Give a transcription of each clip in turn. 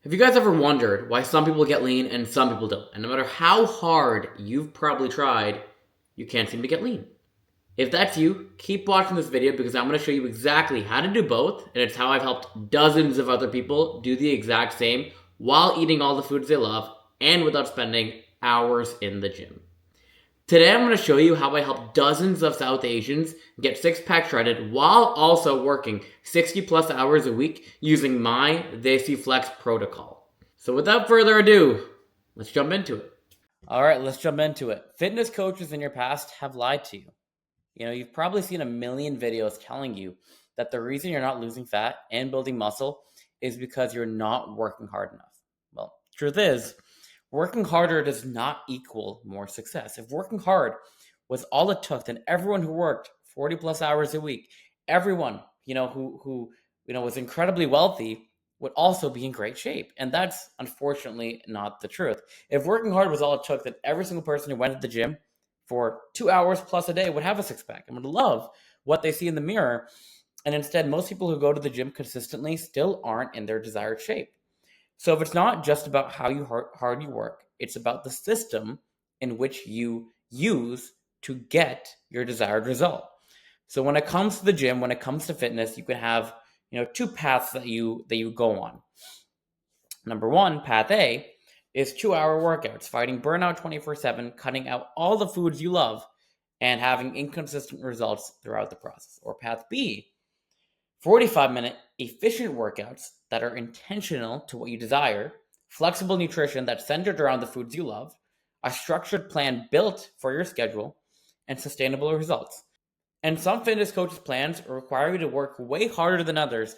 Have you guys ever wondered why some people get lean and some people don't? And no matter how hard you've probably tried, you can't seem to get lean. If that's you, keep watching this video because I'm going to show you exactly how to do both, and it's how I've helped dozens of other people do the exact same while eating all the foods they love and without spending hours in the gym. Today I'm going to show you how I help dozens of South Asians get six-pack shredded while also working 60 plus hours a week using my Desi Flex Protocol. So without further ado, let's jump into it. All right, let's jump into it. Fitness coaches in your past have lied to you. You've probably seen a million videos telling you that the reason you're not losing fat and building muscle is because you're not working hard enough. Well, truth is, working harder does not equal more success. If working hard was all it took, then everyone who worked 40 plus hours a week, everyone, who was incredibly wealthy would also be in great shape. And that's unfortunately not the truth. If working hard was all it took, then every single person who went to the gym for 2 hours plus a day would have a six pack and would love what they see in the mirror. And instead, most people who go to the gym consistently still aren't in their desired shape. So if it's not just about how hard you work, it's about the system in which you use to get your desired result. So when it comes to the gym, when it comes to fitness, you can have two paths that you go on. Number one, path A, is 2-hour workouts, fighting burnout 24/7, cutting out all the foods you love, and having inconsistent results throughout the process. Or path B, 45-minute efficient workouts that are intentional to what you desire, flexible nutrition that's centered around the foods you love, a structured plan built for your schedule, and sustainable results. And some fitness coaches' plans require you to work way harder than others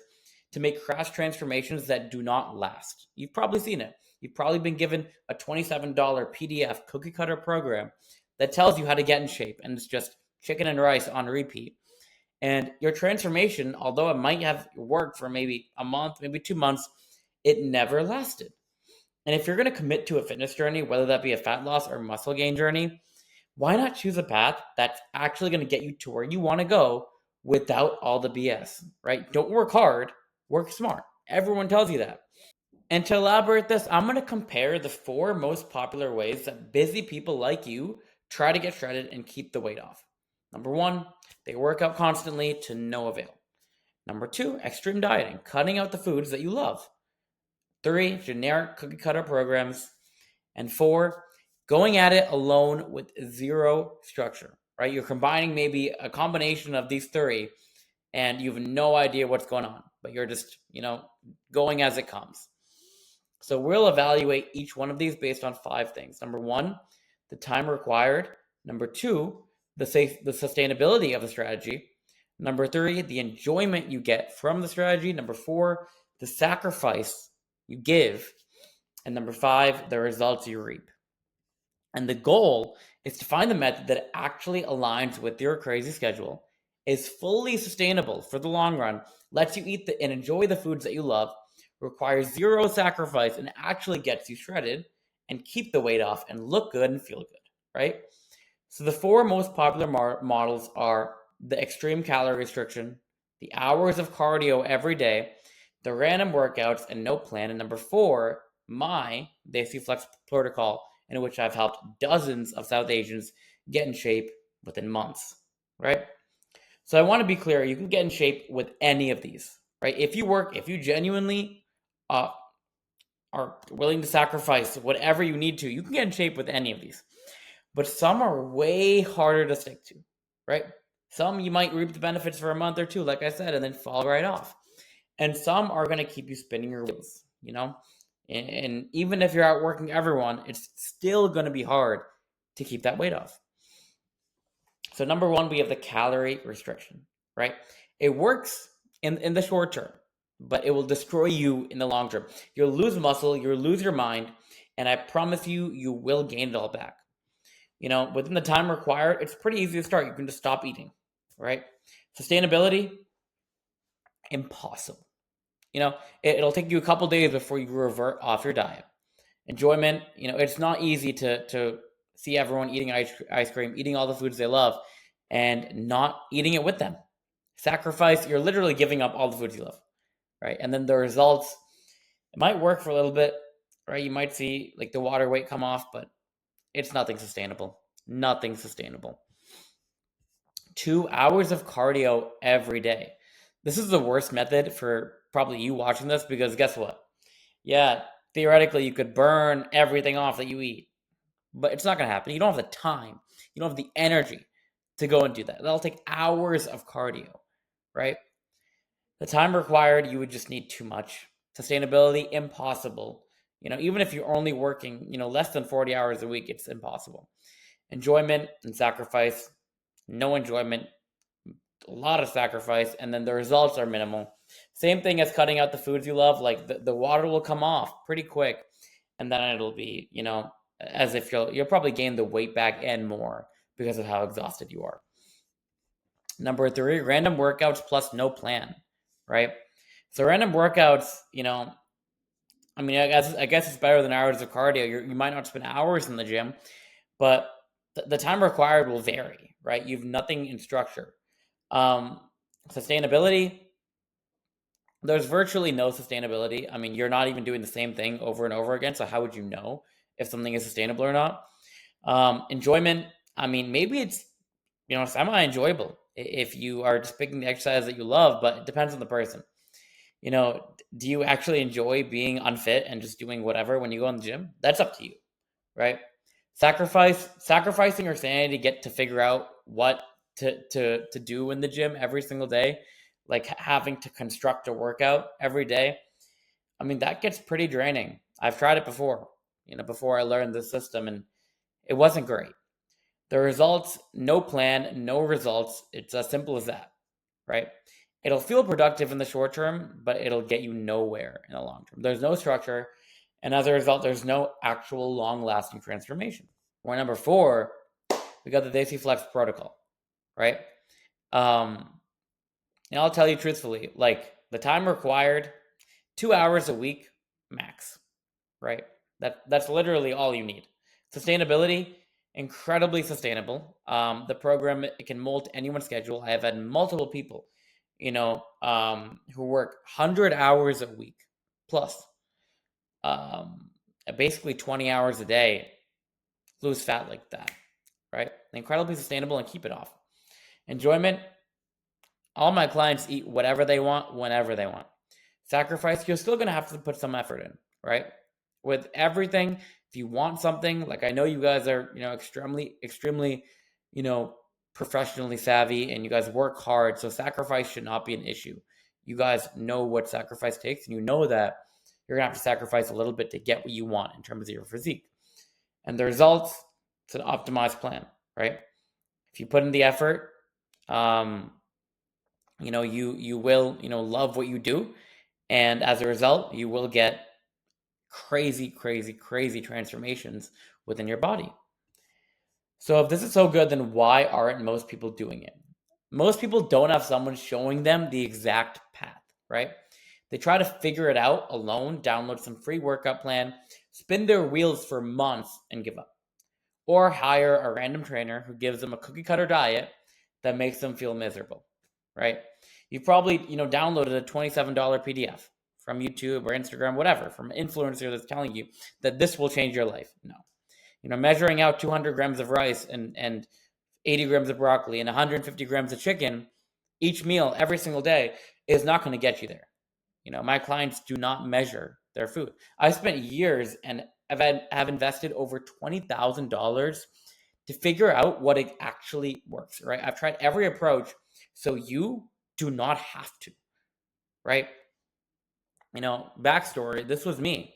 to make crash transformations that do not last. You've probably seen it. You've probably been given a $27 PDF cookie cutter program that tells you how to get in shape, and it's just chicken and rice on repeat. And your transformation, although it might have worked for maybe a month, maybe 2 months, it never lasted. And if you're going to commit to a fitness journey, whether that be a fat loss or muscle gain journey, why not choose a path that's actually going to get you to where you want to go without all the BS, right? Don't work hard, work smart. Everyone tells you that. And to elaborate this, I'm going to compare the 4 most popular ways that busy people like you try to get shredded and keep the weight off. Number 1, they work out constantly to no avail. Number 2, extreme dieting, cutting out the foods that you love. 3, generic cookie cutter programs. And 4, going at it alone with zero structure, right? You're combining maybe a combination of these 3 and you have no idea what's going on, but you're just, going as it comes. So we'll evaluate each one of these based on 5 things. Number 1, the time required. Number 2, the sustainability of the strategy. Number 3, the enjoyment you get from the strategy. Number 4, the sacrifice you give. And number 5, the results you reap. And the goal is to find the method that actually aligns with your crazy schedule, is fully sustainable for the long run, lets you eat and enjoy the foods that you love, requires zero sacrifice, and actually gets you shredded and keep the weight off and look good and feel good, right? So the 4 most popular models are the extreme calorie restriction, the hours of cardio every day, the random workouts, and no plan. And number 4, my Desi Flex Protocol, in which I've helped dozens of South Asians get in shape within months, right? So I want to be clear, you can get in shape with any of these, right? If you genuinely are willing to sacrifice whatever you need to, you can get in shape with any of these. But some are way harder to stick to, right? Some you might reap the benefits for a month or 2, like I said, and then fall right off. And some are going to keep you spinning your wheels, And even if you're outworking everyone, it's still going to be hard to keep that weight off. So number 1, we have the calorie restriction, right? It works in the short term, but it will destroy you in the long term. You'll lose muscle, you'll lose your mind, and I promise you, you will gain it all back. Within the time required, it's pretty easy to start. You can just stop eating, right? Sustainability, impossible. It'll take you a couple days before you revert off your diet. Enjoyment, it's not easy to see everyone eating ice cream, eating all the foods they love, and not eating it with them. Sacrifice, you're literally giving up all the foods you love, right? And then the results, It might work for a little bit, right? You might see like the water weight come off, but it's nothing sustainable. Nothing sustainable. 2 hours of cardio every day. This is the worst method for probably you watching this because guess what? Yeah, theoretically, you could burn everything off that you eat, but it's not going to happen. You don't have the time, you don't have the energy to go and do that. That'll take hours of cardio, right? The time required, you would just need too much. Sustainability, impossible. Even if you're only working, less than 40 hours a week, it's impossible. Enjoyment and sacrifice, no enjoyment, a lot of sacrifice, and then the results are minimal. Same thing as cutting out the foods you love, like the water will come off pretty quick, and then it'll be, as if you'll probably gain the weight back and more because of how exhausted you are. Number 3, random workouts plus no plan, right? So random workouts, I guess it's better than hours of cardio. You might not spend hours in the gym, but the time required will vary, right? You have nothing in structure. Sustainability, there's virtually no sustainability. You're not even doing the same thing over and over again. So how would you know if something is sustainable or not? Enjoyment, maybe it's, semi-enjoyable if you are just picking the exercise that you love, but it depends on the person. Do you actually enjoy being unfit and just doing whatever when you go in the gym? That's up to you, right? Sacrificing your sanity to get to figure out what to do in the gym every single day, like having to construct a workout every day. That gets pretty draining. I've tried it before, before I learned the system, and it wasn't great. The results, no plan, no results. It's as simple as that, right? It'll feel productive in the short term, but it'll get you nowhere in the long term. There's no structure, and as a result, there's no actual long-lasting transformation. Or number 4, we got the Desi Flex Protocol, right? And I'll tell you truthfully, like the time required, 2 hours a week max, right? That's literally all you need. Sustainability, incredibly sustainable. The program, it can mold anyone's schedule. I have had multiple people, who work 100 hours a week plus, basically 20 hours a day, lose fat like that, right? Incredibly sustainable and keep it off. Enjoyment, all my clients eat whatever they want, whenever they want. Sacrifice, you're still going to have to put some effort in, right? With everything, if you want something, like I know you guys are, extremely, professionally savvy and you guys work hard. So sacrifice should not be an issue. You guys know what sacrifice takes, and you know that you're going to have to sacrifice a little bit to get what you want in terms of your physique. And the results, it's an optimized plan, right? If you put in the effort, you will, love what you do. And as a result, you will get crazy, crazy, crazy transformations within your body. So if this is so good, then why aren't most people doing it? Most people don't have someone showing them the exact path, right? They try to figure it out alone, download some free workout plan, spin their wheels for months and give up. Or hire a random trainer who gives them a cookie cutter diet that makes them feel miserable, right? You've probably, downloaded a $27 PDF from YouTube or Instagram, whatever, from an influencer that's telling you that this will change your life. No. Measuring out 200 grams of rice and 80 grams of broccoli and 150 grams of chicken each meal every single day is not going to get you there. My clients do not measure their food. I spent years and have invested over $20,000 to figure out what it actually works, right? I've tried every approach, so you do not have to, right? Backstory, this was me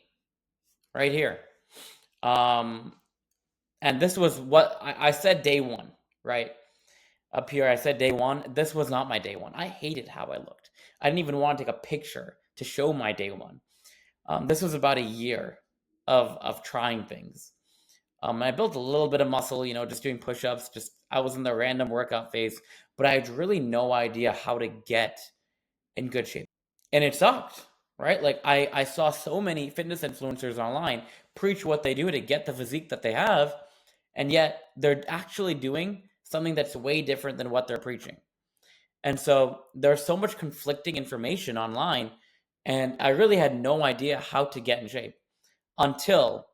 right here. And this was what I said day one, right? Up here, I said day one. This was not my day one. I hated how I looked. I didn't even want to take a picture to show my day one. This was about a year of trying things. I built a little bit of muscle, just doing push-ups. I was in the random workout phase, but I had really no idea how to get in good shape. And it sucked, right? Like I saw so many fitness influencers online preach what they do to get the physique that they have, and yet they're actually doing something that's way different than what they're preaching. And so there's so much conflicting information online, And I really had no idea how to get in shape until,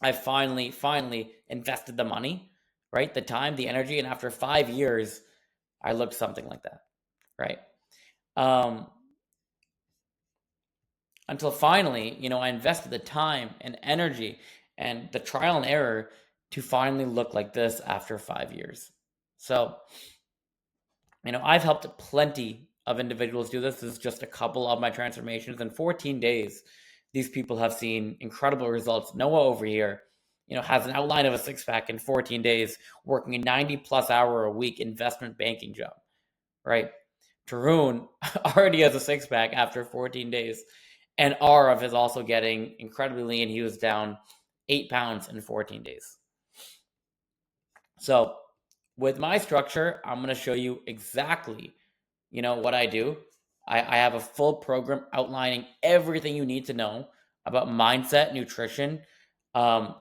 I finally invested the money, right? The time, the energy, and after 5 years, I looked something like that, right? Um, until finally, I invested the time and energy and the trial and error to finally look like this after 5 years. So, I've helped plenty of individuals do this. This is just a couple of my transformations. In 14 days, these people have seen incredible results. Noah over here, has an outline of a six pack in 14 days, working a 90 plus hour a week investment banking job, right? Tarun already has a six pack after 14 days. And Arav is also getting incredibly lean. He was down 8 pounds in 14 days. So, with my structure, I'm going to show you exactly, what I do. I have a full program outlining everything you need to know about mindset, nutrition,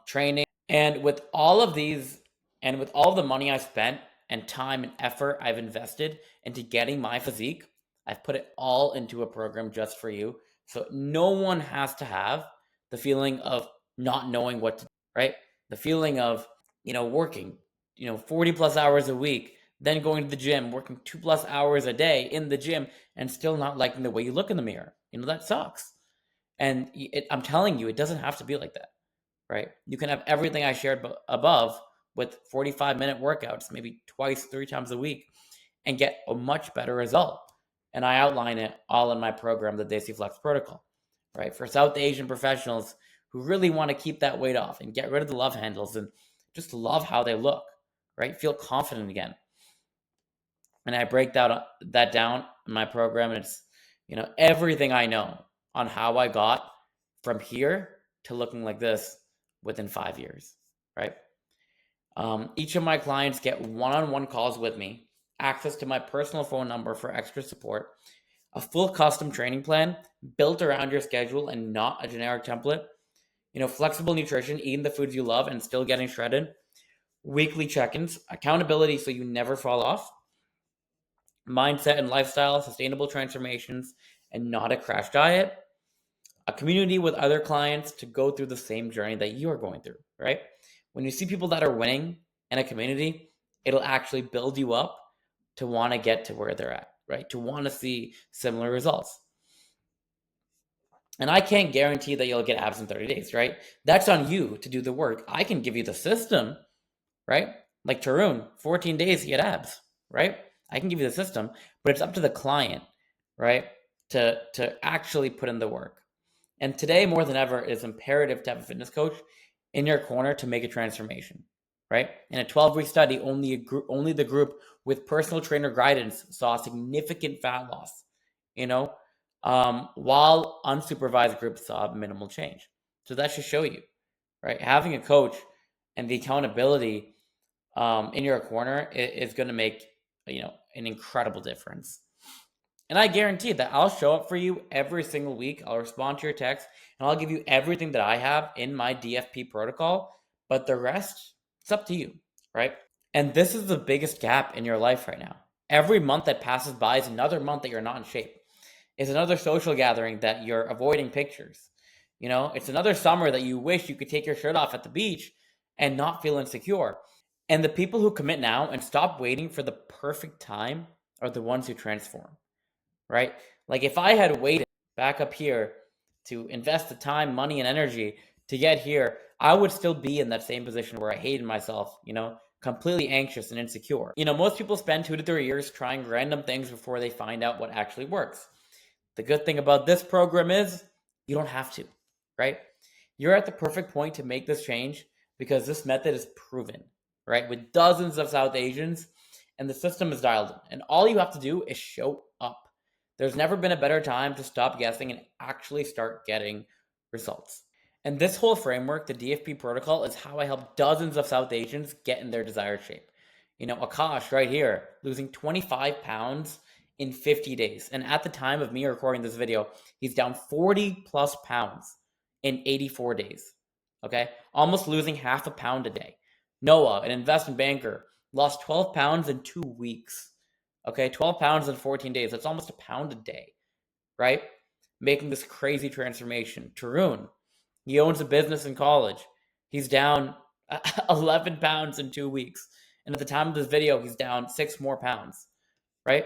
training. And with all of these, and with all the money I spent and time and effort I've invested into getting my physique, I've put it all into a program just for you. So no one has to have the feeling of not knowing what to do, right? The feeling of, working, 40 plus hours a week, then going to the gym, working 2 plus hours a day in the gym, and still not liking the way you look in the mirror. That sucks. And I'm telling you, it doesn't have to be like that, right? You can have everything I shared above with 45-minute workouts, maybe twice, 3 times a week, and get a much better result. And I outline it all in my program, the Desi Flex Protocol, right? For South Asian professionals who really want to keep that weight off and get rid of the love handles and just love how they look, right? Feel confident again. And I break that down in my program, and it's, everything I know on how I got from here to looking like this within 5 years, right? Each of my clients get one-on-one calls with me, access to my personal phone number for extra support, a full custom training plan built around your schedule and not a generic template, flexible nutrition, eating the foods you love and still getting shredded, weekly check-ins, accountability so you never fall off, mindset and lifestyle, sustainable transformations, and not a crash diet, a community with other clients to go through the same journey that you are going through, right? When you see people that are winning in a community, it'll actually build you up to want to get to where they're at, right? To want to see similar results. And I can't guarantee that you'll get abs in 30 days, right? That's on you to do the work. I can give you the system, right? Like Tarun, 14 days, he had abs, right? I can give you the system, but it's up to the client, right? To actually put in the work. And today, more than ever, it is imperative to have a fitness coach in your corner to make a transformation, right? In a 12-week study, only the group with personal trainer guidance saw significant fat loss, while unsupervised groups saw minimal change. So that should show you, right? Having a coach and the accountability in your corner is going to make, an incredible difference. And I guarantee that I'll show up for you every single week. I'll respond to your text and I'll give you everything that I have in my DFP protocol. But the rest, it's up to you, right? And this is the biggest gap in your life right now. Every month that passes by is another month that you're not in shape. It's another social gathering that you're avoiding pictures. It's another summer that you wish you could take your shirt off at the beach and not feel insecure. And the people who commit now and stop waiting for the perfect time are the ones who transform, right? Like if I had waited back up here to invest the time, money, and energy to get here, I would still be in that same position where I hated myself, completely anxious and insecure. Most people spend 2 to 3 years trying random things before they find out what actually works. The good thing about this program is you don't have to, right? You're at the perfect point to make this change because this method is proven, right? With dozens of South Asians, and the system is dialed in. And all you have to do is show up. There's never been a better time to stop guessing and actually start getting results. And this whole framework, the DFP protocol, is how I help dozens of South Asians get in their desired shape. Akash right here, losing 25 pounds in 50 days. And at the time of me recording this video, he's down 40 plus pounds in 84 days. Okay? Almost losing half a pound a day. Noah, an investment banker, lost 12 pounds in 2 weeks. Okay, 12 pounds in 14 days. That's almost a pound a day. right? Making this crazy transformation. Tarun, he owns a business in college. He's down 11 pounds in 2 weeks. And at the time of this video, he's down 6 more pounds, right?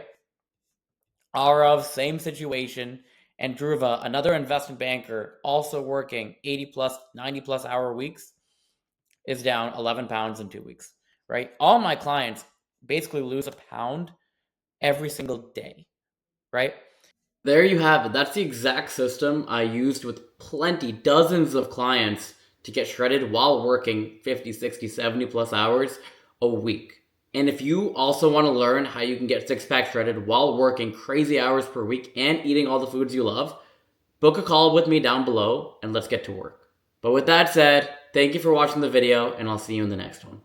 Arav, same situation. And Dhruva, another investment banker, also working 80 plus, 90 plus hour weeks, is down 11 pounds in 2 weeks, right? All my clients basically lose a pound every single day, right? There you have it. That's the exact system I used with dozens of clients to get shredded while working 50, 60, 70 plus hours a week. And if you also want to learn how you can get six pack shredded while working crazy hours per week and eating all the foods you love, book a call with me down below and let's get to work. But with that said, thank you for watching the video and I'll see you in the next one.